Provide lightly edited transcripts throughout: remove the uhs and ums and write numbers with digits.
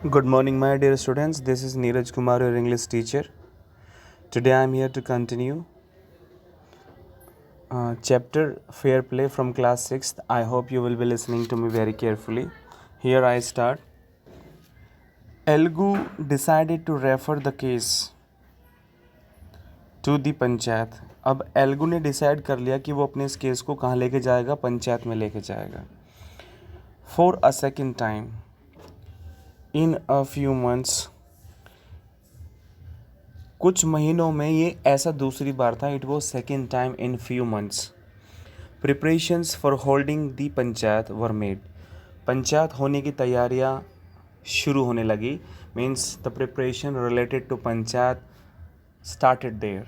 Good morning, my dear students. This is Neeraj Kumar, your English teacher. Today I am here to continue chapter Fair Play from class 6th. I hope you will be listening to me very carefully. Here I start. Elgu decided to refer the case to the panchayat. अब एल्गू ने decide कर लिया कि वो अपने इस case को कहाँ लेके जाएगा, पंचायत में लेके जाएगा. For a second time in a few months, कुछ महीनों में, ये ऐसा दूसरी बार था. It was second time in few months. Preparations for holding the panchayat were made. Panchayat होने की तैयारियां शुरू होने लगी. Means the preparation related to panchayat started there,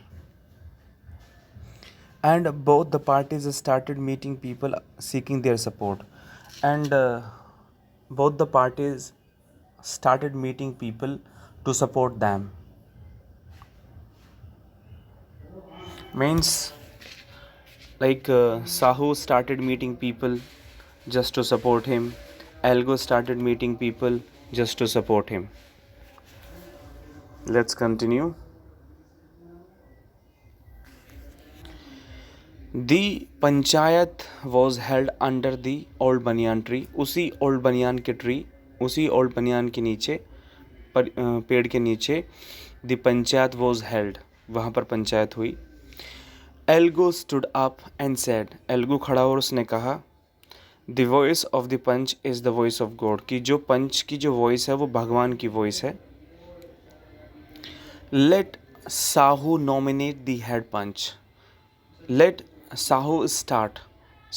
and both the parties started meeting people seeking their support, and both the parties started meeting people to support them. Means like Sahu started meeting people just to support him. Elgo started meeting people just to support him. Let's continue. The panchayat was held under the old banyan tree. उसी old banyan के tree, उसी old banyan के नीचे, पेड़ के नीचे the panchayat was held. वहाँ पर पंचायत हुई. Elgo stood up and said, algo खड़ा और उसने कहा, The voice of the punch is the voice of God. कि जो पंच की जो वॉइस है वो भगवान की वॉइस है. Let Sahu nominate the head punch. Let Sahu start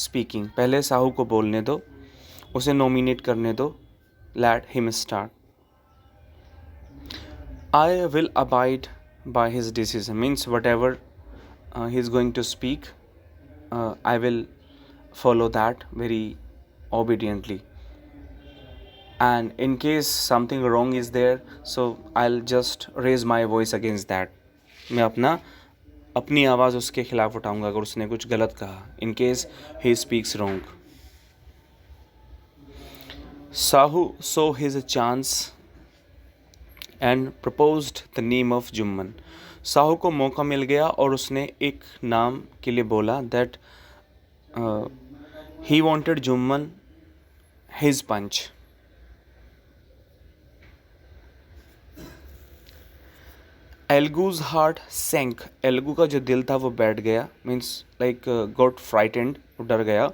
speaking. पहले साहू को बोलने दो, उसे नॉमिनेट करने दो. Let him start. I will abide by his decision. Means whatever he is going to speak, I will follow that very obediently. And in case something wrong is there, so I'll just raise my voice against that. मैं अपनी आवाज़ उसके खिलाफ उठाऊंगा अगर उसने कुछ गलत कहा. In case he speaks wrong. Sahu saw his chance and proposed the name of Jumman. Sahu को मौका मिल गया और उसने एक नाम के लिए बोला that he wanted Jumman his punch. Algu's heart sank. Algu का जो दिल था वो बैठ गया. मीन्स लाइक गॉट फ्राइटेंड, डर गया.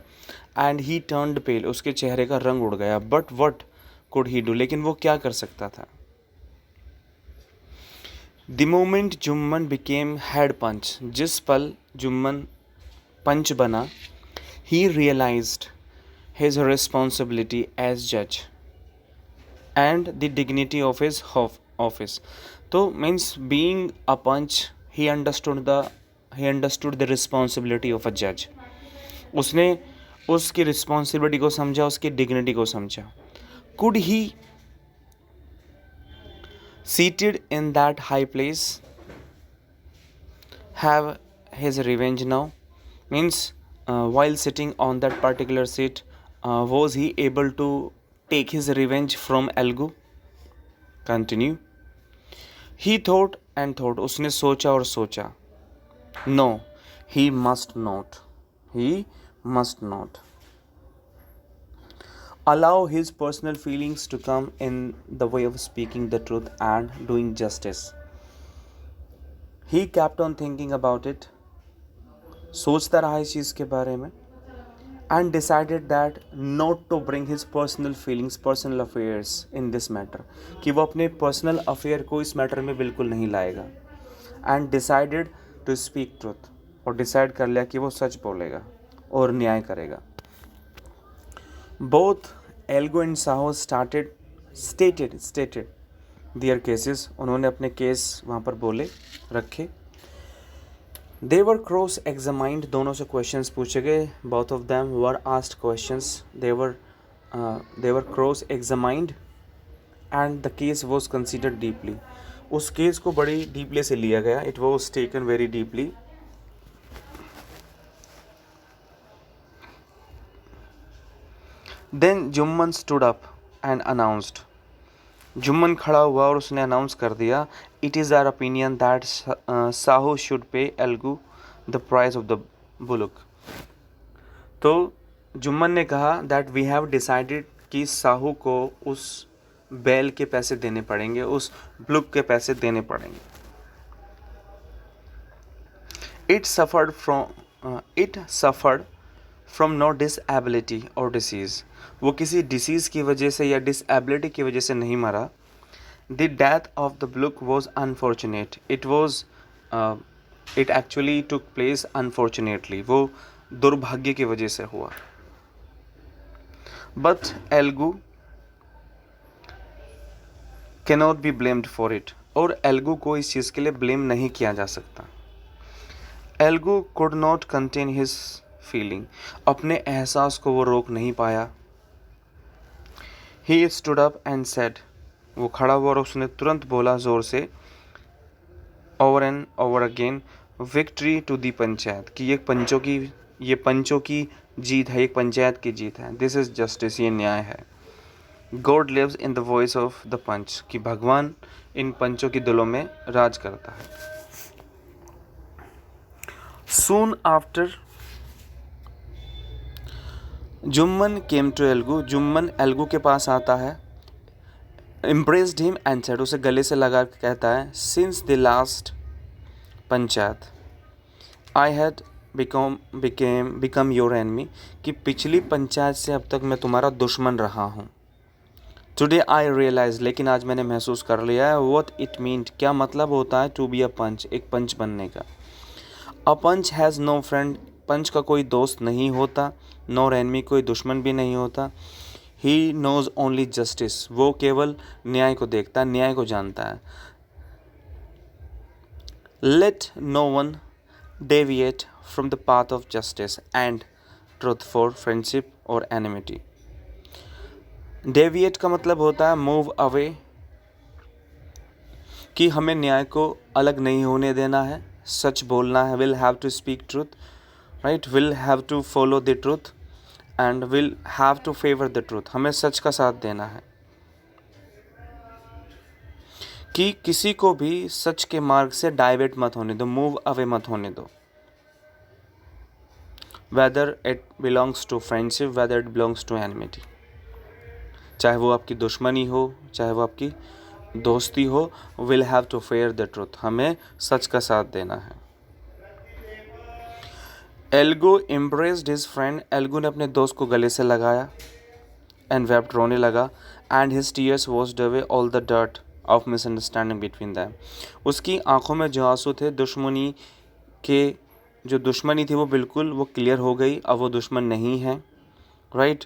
And he turned pale. उसके चेहरे का रंग उड़ गया. But what could he do. लेकिन वो क्या कर सकता था. The moment Jumman became head panch. जिस पल जुम्मन पंच बना, he realised his responsibility as जज and the dignity of his office. तो means being a panch, he understood the responsibility of a जज. उसने उसकी रिस्पॉन्सिबिलिटी को समझा, उसकी डिग्निटी को समझा. Could he seated in that high place have his revenge now. Means while sitting on that particular seat, was he able to take his revenge from Elgu? Continue. He thought and thought. उसने सोचा और सोचा. No, he must not. He must not allow his personal feelings to come in the way of speaking the truth and doing justice. He kept on thinking about it. सोचता रहा इस चीज़ के बारे में. And decided that not to bring his personal feelings, personal affairs in this matter. कि वो अपने personal affair को इस matter में बिल्कुल नहीं लाएगा. And decided to speak truth. और decide कर लिया कि वो सच बोलेगा और न्याय करेगा. Both Elgo and Saho stated their cases. उन्होंने अपने केस वहाँ पर बोले, रखे. They were cross examined. दोनों से questions पूछे गए. Both of them were asked questions. They were cross examined and the case was considered deeply. उस केस को बड़ी डीपली से लिया गया. It was taken very deeply. Then Jumman stood up and announced, Jumman खड़ा हुआ और उसने अनाउंस कर दिया, it is our opinion that Sahu should pay Algu the price of the bullock. तो जुम्मन ने कहा दैट वी हैव डिसाइडेड कि साहू को उस बैल के पैसे देने पड़ेंगे, उस बुलुक के पैसे देने पड़ेंगे। It suffered from no disability और डिसीज़, वो किसी डिसीज़ की वजह से या डिसएबिलिटी की वजह से नहीं मरा। The death of the bullock was unfortunate, it actually took place unfortunately, वो दुर्भाग्य की वजह से हुआ। But Algu cannot be blamed for it, और एल्गू को इस चीज़ के लिए ब्लेम नहीं किया जा सकता। Algu could not contain his feeling, अपने एहसास को वो रोक नहीं पाया। He stood up and said, वो खड़ा हुआ और उसने तुरंत बोला ज़ोर से, over and over again, victory to the panchayat, कि ये पंचों की जीत है, एक पंचायत की जीत है। दिस इज़ जस्टिस, ये न्याय है। God lives in the voice of the panch, कि भगवान इन पंचों की दिलों में राज करता है। Soon after Jumman came to Algu, Jumman Algu के पास आता है। इम्प्रेस्ड हिम एंड सेड, उसे गले से लगा के कहता है, since the last panchayat I had become your enemy, कि पिछली पंचायत से अब तक मैं तुम्हारा दुश्मन रहा हूँ। टुडे आई रियलाइज, लेकिन आज मैंने महसूस कर लिया है, व्हाट इट मीन, क्या मतलब होता है टू बी अ पंच, एक पंच बनने का। अ पंच हैज़ नो फ्रेंड, पंच का कोई दोस्त नहीं होता, नोर एनमी, कोई दुश्मन भी नहीं होता। ही नोज ओनली जस्टिस, वो केवल न्याय को देखता है, न्याय को जानता है। Let no one deviate from the path of justice and truth for friendship और एनिमिटी। डेविएट का मतलब होता है मूव अवे, कि हमें न्याय को अलग नहीं होने देना है, सच बोलना है, will have to speak truth, right, will have to follow the truth and will have to favour the truth, हमें सच का साथ देना है। कि किसी को भी सच के मार्ग से डाइवर्ट मत होने दो, मूव अवे मत होने दो। Whether it belongs to friendship, whether it belongs to enmity, चाहे वो आपकी दुश्मनी हो, चाहे वो आपकी दोस्ती हो, will have to fair the truth, हमें सच का साथ देना है। Algu embraced his friend, Algu ने अपने दोस्त को गले से लगाया, एंड वेप्ट, रोने लगा, and his tears washed away all the dirt of misunderstanding between them, उसकी आंखों में जो आंसू थे दुश्मनी के, जो दुश्मनी थी वो बिल्कुल वो क्लियर हो गई, अब वो दुश्मन नहीं है, right.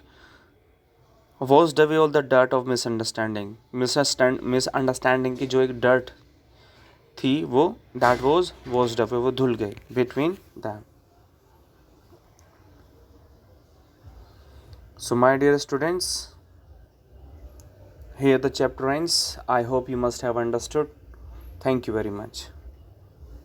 Washed away all the dirt of misunderstanding, misunderstanding की जो एक डर्ट थी वो, दैट वॉज वॉश्ड अवे, वो धुल गई between them. So my dear students, here the chapter ends. I hope you must have understood. Thank you very much.